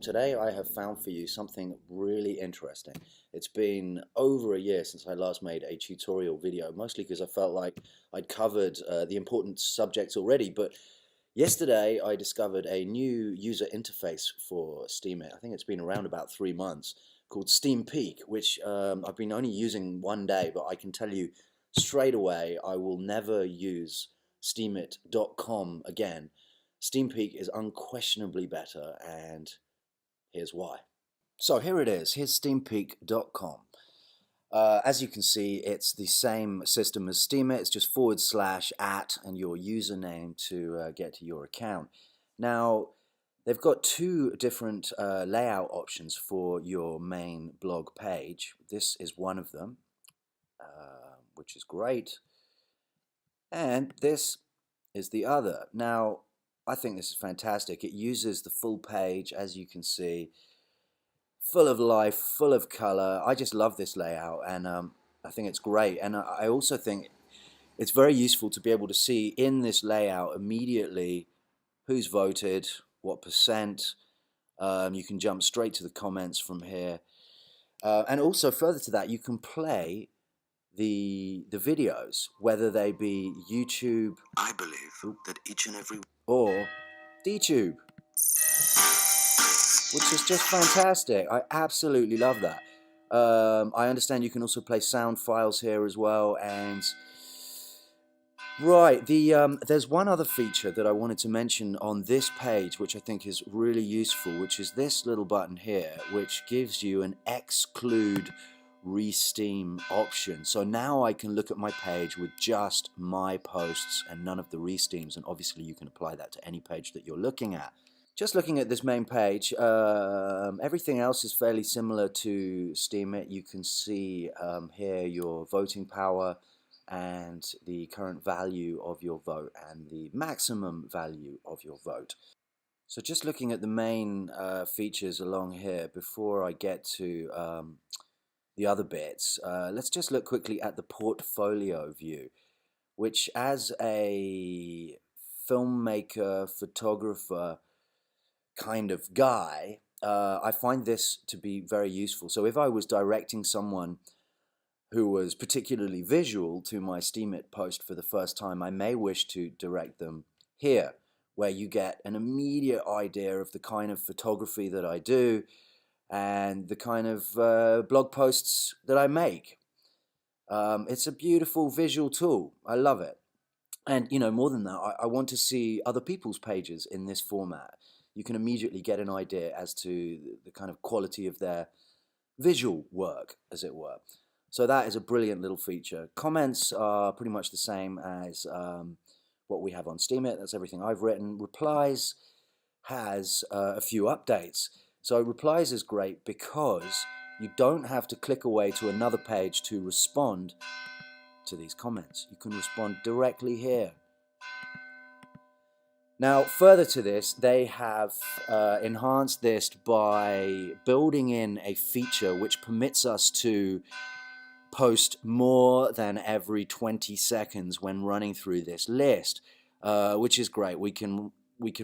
Today I have found for you something really interesting. It's been over a year since I last made a tutorial video, mostly because I felt like I'd covered the important subjects already, but yesterday I discovered a new user interface for Steemit. I think it's been around about 3 months, called SteemPeak, which I've been only using one day, but I can tell you straight away I will never use Steemit.com again. SteemPeak is unquestionably better, and here's why. So here it is. Here's SteemPeak.com. As you can see, it's the same system as Steemit. It's just /@ and your username to get to your account. Now, they've got two different layout options for your main blog page. This is one of them, which is great. And this is the other. Now, I think this is fantastic. It uses the full page, as you can see, full of life, full of color. I just love this layout, and I think it's great. And I also think it's very useful to be able to see in this layout immediately who's voted, what percent. You can jump straight to the comments from here. And also further to that, you can play the videos, whether they be YouTube, I believe that each and every or DTube, which is just fantastic. I absolutely love that. I understand you can also play sound files here as well. And right, there's one other feature that I wanted to mention on this page, which I think is really useful, which is this little button here, which gives you an exclude re-steam option. So now I can look at my page with just my posts and none of the re-steams, and obviously you can apply that to any page that you're looking at. Just looking at this main page, everything else is fairly similar to Steemit. You can see here your voting power and the current value of your vote and the maximum value of your vote. So just looking at the main features along here before I get to the other bits, let's just look quickly at the portfolio view, which as a filmmaker, photographer kind of guy, I find this to be very useful. So if I was directing someone who was particularly visual to my Steemit post for the first time, I may wish to direct them here, where you get an immediate idea of the kind of photography that I do and the kind of blog posts that I make. It's a beautiful visual tool. I love it. And, you know, more than that, I want to see other people's pages in this format. You can immediately get an idea as to the kind of quality of their visual work, as it were. So that is a brilliant little feature. Comments are pretty much the same as what we have on Steemit. That's everything I've written. Replies has a few updates. So replies is great because you don't have to click away to another page to respond to these comments. You can respond directly here. Now, further to this, they have enhanced this by building in a feature which permits us to post more than every 20 seconds when running through this list, which is great. We can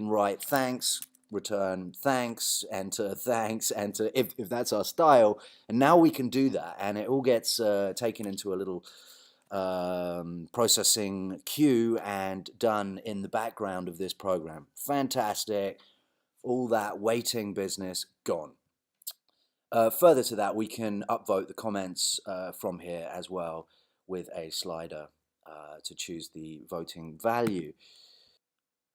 write thanks, return thanks, enter if that's our style, and now we can do that, and it all gets taken into a little processing queue and done in the background of this program. Fantastic. All that waiting business gone. Further to that, we can upvote the comments from here as well with a slider to choose the voting value.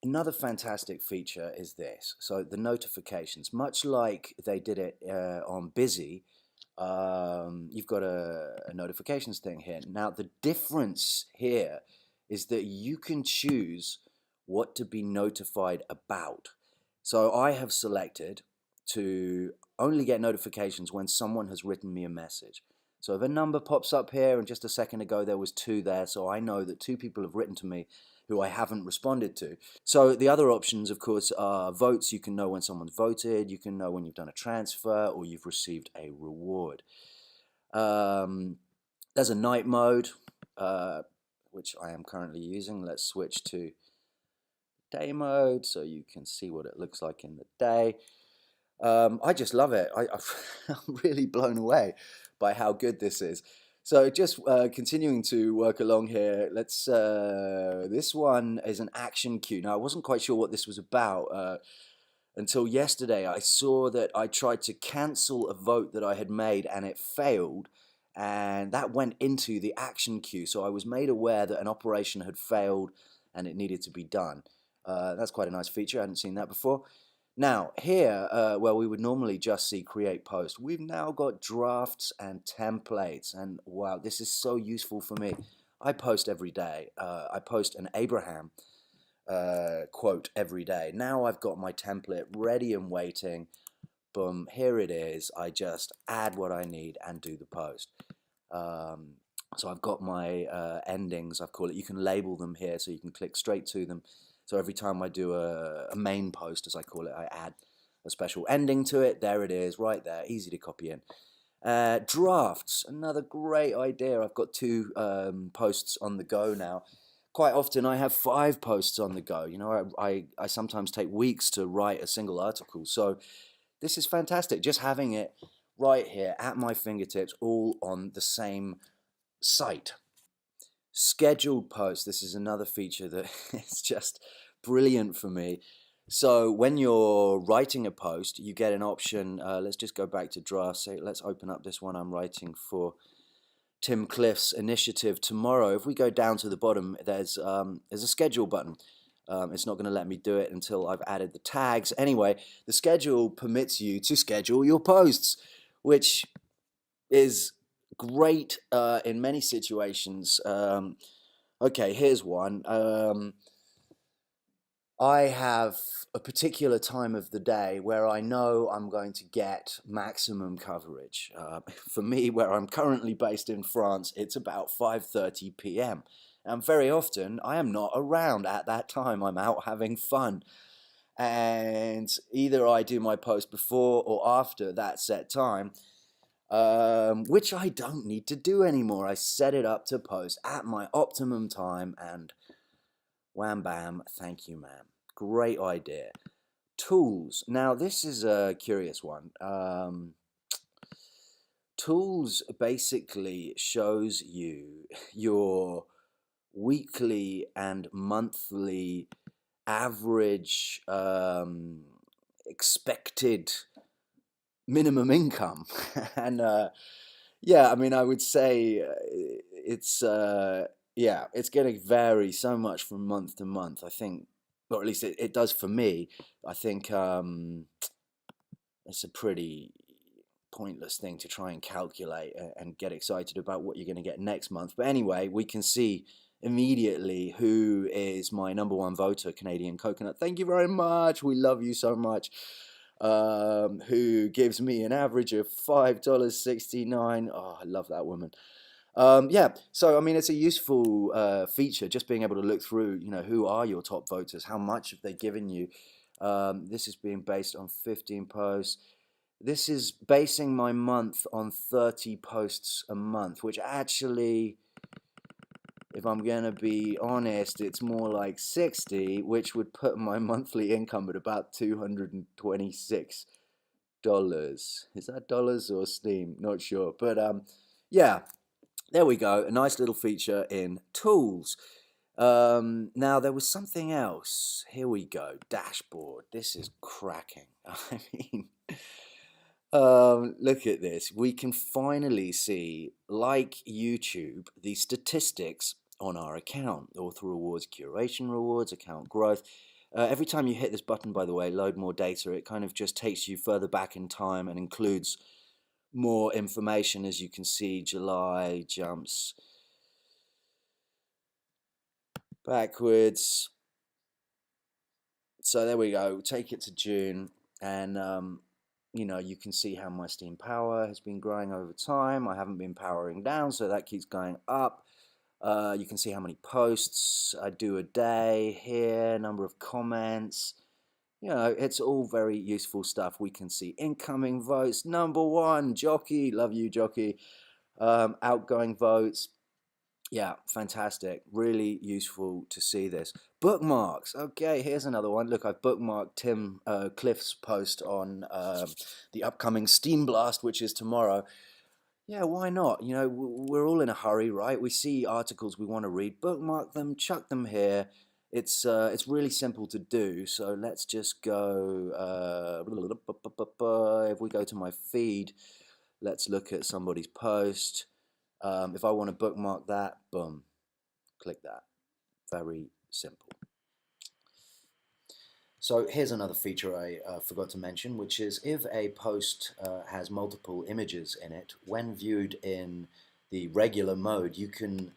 Another fantastic feature is this. So the notifications, much like they did it on Busy, you've got a notifications thing here. Now the difference here is that you can choose what to be notified about. So I have selected to only get notifications when someone has written me a message. So if a number pops up here, and just a second ago there was 2 there, so I know that 2 people have written to me who I haven't responded to. So the other options, of course, are votes. You can know when someone's voted, you can know when you've done a transfer, or you've received a reward. There's a night mode, which I am currently using. Let's switch to day mode so you can see what it looks like in the day. I just love it. I'm really blown away by how good this is. So just continuing to work along here, let's. This one is an action cue. Now I wasn't quite sure what this was about until yesterday. I saw that I tried to cancel a vote that I had made and it failed, and that went into the action queue. So I was made aware that an operation had failed and it needed to be done. That's quite a nice feature. I hadn't seen that before. Now, here, where we would normally just see create post, we've now got drafts and templates. And wow, this is so useful for me. I post every day. I post an Abraham quote every day. Now I've got my template ready and waiting. Boom, here it is. I just add what I need and do the post. So I've got my endings, I call it. You can label them here so you can click straight to them. So every time I do a main post, as I call it, I add a special ending to it. There it is, right there, easy to copy in. Drafts, another great idea. I've got 2 posts on the go now. Quite often I have 5 posts on the go. You know, I sometimes take weeks to write a single article. So this is fantastic, just having it right here at my fingertips, all on the same site. Scheduled posts, this is another feature that is just brilliant for me. So when you're writing a post, you get an option. Let's just go back to drafts. So let's open up this one I'm writing for Tim Cliff's initiative tomorrow. If we go down to the bottom, there's a schedule button. It's not going to let me do it until I've added the tags. Anyway, the schedule permits you to schedule your posts, which is great in many situations. Okay, here's one. I have a particular time of the day where I know I'm going to get maximum coverage. For me, where I'm currently based in France, it's about 5:30 p.m. And very often I am not around at that time. I'm out having fun. And either I do my post before or after that set time, which I don't need to do anymore. I set it up to post at my optimum time and wham bam, thank you, ma'am. Great idea. Tools. Now, this is a curious one. Tools basically shows you your weekly and monthly average expected minimum income. And yeah, I mean, I would say it's going to vary so much from month to month. I think, or at least it does for me. I think it's a pretty pointless thing to try and calculate and get excited about what you're going to get next month. But anyway, we can see immediately who is my #1 voter, Canadian Coconut. Thank you very much. We love you so much. Who gives me an average of $5.69. Oh, I love that woman. Yeah, so I mean, it's a useful feature, just being able to look through, you know, who are your top voters, how much have they given you. This is being based on 15 posts. This is basing my month on 30 posts a month, which actually, if I'm going to be honest, it's more like 60, which would put my monthly income at about $226. Is that dollars or Steem? Not sure. But yeah, there we go. A nice little feature in tools. Now, there was something else. Here we go. Dashboard. This is cracking. I mean, look at this. We can finally see, like YouTube, the statistics on our account: author rewards, curation rewards, account growth. Every time you hit this button, by the way, load more data, it kind of just takes you further back in time and includes more information. As you can see, July jumps backwards. So there we go. Take it to June, and you know, you can see how my Steam power has been growing over time. I haven't been powering down, so that keeps going up. You can see how many posts I do a day here, number of comments. You know, it's all very useful stuff. We can see incoming votes. #1, Jockey, love you, Jockey. Outgoing votes. Yeah, fantastic. Really useful to see this. Bookmarks. Okay, here's another one. Look, I've bookmarked Tim Cliff's post on the upcoming Steam Blast, which is tomorrow. Yeah, why not? You know, we're all in a hurry, right? We see articles we want to read, bookmark them, chuck them here. It's really simple to do. So let's just go. If we go to my feed, let's look at somebody's post. If I want to bookmark that, boom, click that. Very simple. So here's another feature I forgot to mention, which is if a post has multiple images in it, when viewed in the regular mode, you can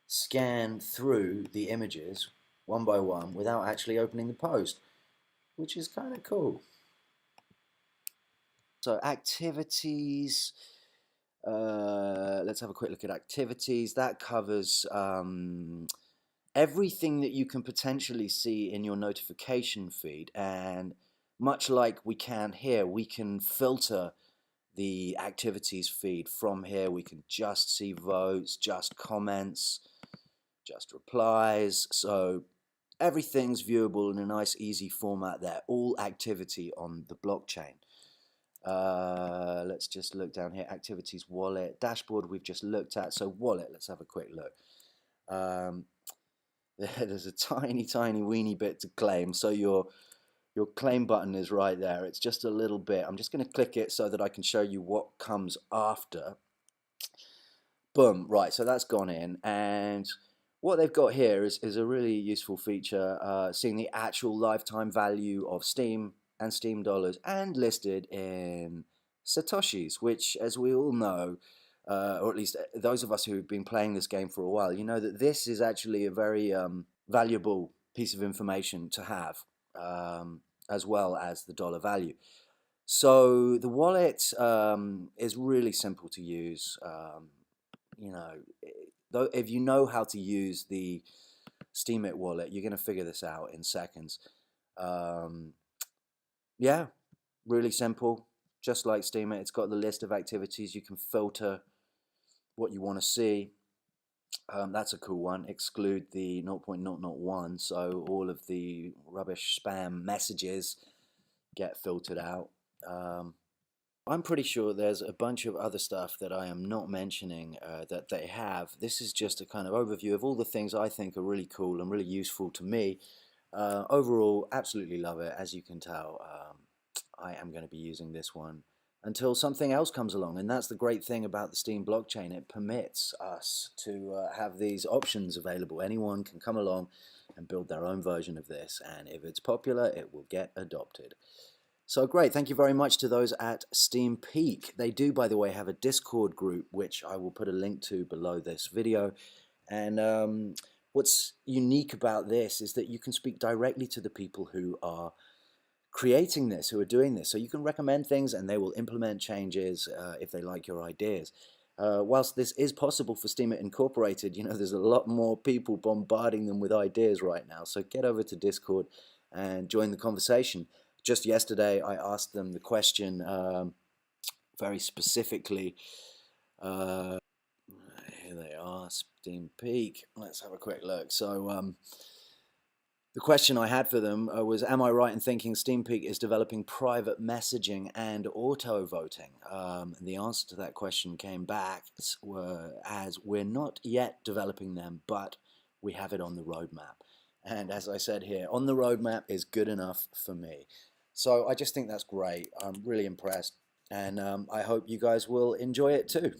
scan through the images one by one without actually opening the post, which is kind of cool. So activities, let's have a quick look at activities. That covers everything that you can potentially see in your notification feed, and much like we can here, we can filter the activities feed from here. We can just see votes, just comments, just replies. So everything's viewable in a nice easy format there, all activity on the blockchain. Let's just look down here. Activities, wallet, dashboard we've just looked at. So wallet, let's have a quick look. There's a tiny weeny bit to claim. So your claim button is right there. It's just a little bit. I'm just going to click it so that I can show you what comes after. Boom, right, so that's gone in, and what they've got here is a really useful feature, seeing the actual lifetime value of Steem and Steem dollars, and listed in Satoshis, which, as we all know, or at least those of us who've been playing this game for a while, you know that this is actually a very valuable piece of information to have, as well as the dollar value. So the wallet is really simple to use. You know, though, if you know how to use the Steemit wallet, you're going to figure this out in seconds. Yeah, really simple. Just like Steemit, it's got the list of activities. You can filter what you want to see. That's a cool one. Exclude the 0.001, so all of the rubbish spam messages get filtered out. I'm pretty sure there's a bunch of other stuff that I am not mentioning that they have. This is just a kind of overview of all the things I think are really cool and really useful to me. Overall, absolutely love it. As you can tell, I am going to be using this one until something else comes along. And that's the great thing about the Steem blockchain. It permits us to have these options available. Anyone can come along and build their own version of this. And if it's popular, it will get adopted. So great, thank you very much to those at SteemPeak. They do, by the way, have a Discord group, which I will put a link to below this video. And what's unique about this is that you can speak directly to the people who are creating this, who are doing this. So you can recommend things and they will implement changes if they like your ideas. Whilst this is possible for Steemit Incorporated, you know, there's a lot more people bombarding them with ideas right now. So get over to Discord and join the conversation. Just yesterday, I asked them the question very specifically. Here they are, SteemPeak. Let's have a quick look. So the question I had for them was, am I right in thinking SteemPeak is developing private messaging and auto-voting? And the answer to that question came back as we're not yet developing them, but we have it on the roadmap. And as I said here, on the roadmap is good enough for me. So I just think that's great. I'm really impressed. And I hope you guys will enjoy it too.